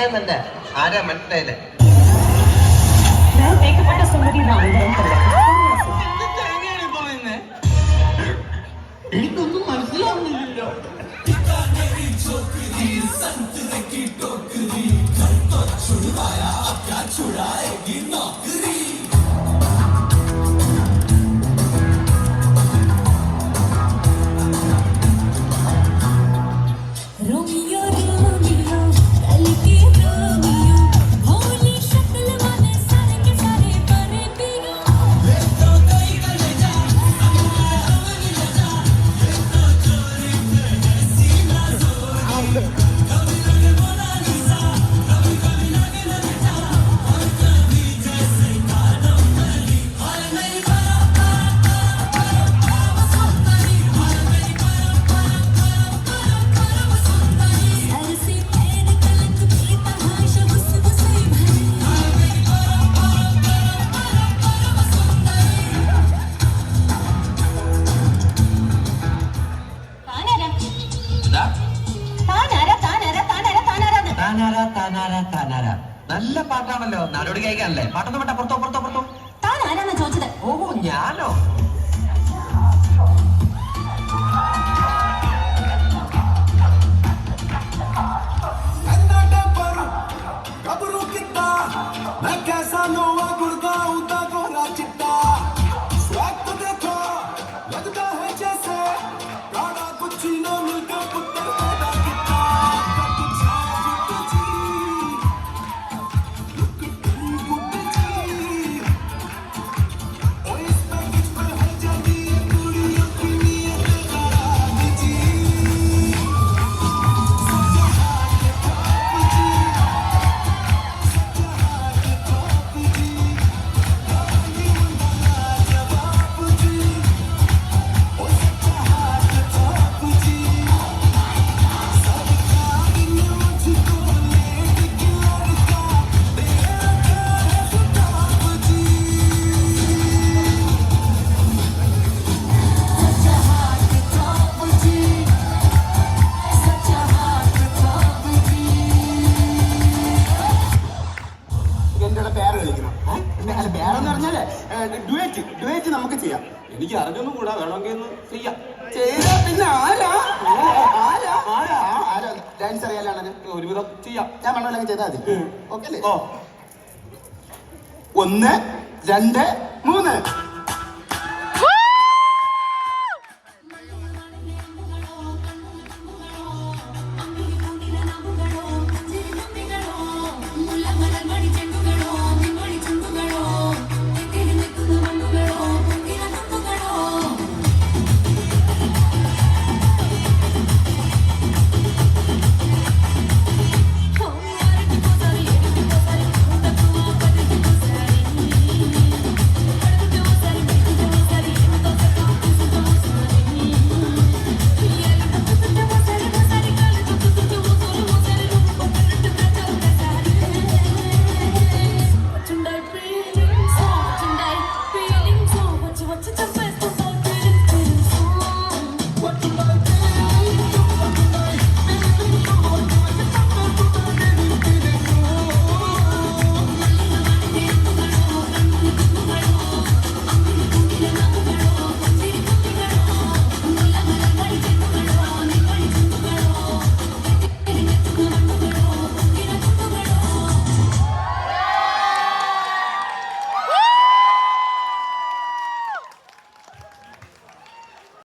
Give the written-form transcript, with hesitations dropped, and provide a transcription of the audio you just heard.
എന്നല്ല ആരാ മനസ്സിലായില്ലേ? എനിക്കൊന്നും മനസ്സിലാവുന്നില്ലല്ലോ. നല്ല പാട്ടാണല്ലോ, നാടോടി കേൾക്കാനല്ലേ? പാട്ടൊന്നും വേണ്ട, പുറത്തോ പുറത്തോ പുറത്തോ. താൻ ആരാന്നാ ചോദിച്ചത്? ഓഹോ, ഞാനോ? ഡുവേറ്റ് നമുക്ക് ചെയ്യാം. എനിക്ക് അറിഞ്ഞൊന്നും കൂടാ, വേണമെങ്കിൽ ഒന്ന് ചെയ്യാം. ചെയ്താ പിന്നെ ആരാ ഡാൻസ് അറിയാലാണ് ഒരുവിധം ചെയ്യാം. ഞാൻ വേണമെങ്കിൽ ചെയ്താൽ മതി. ഓക്കെ അല്ലേ? 1 2 3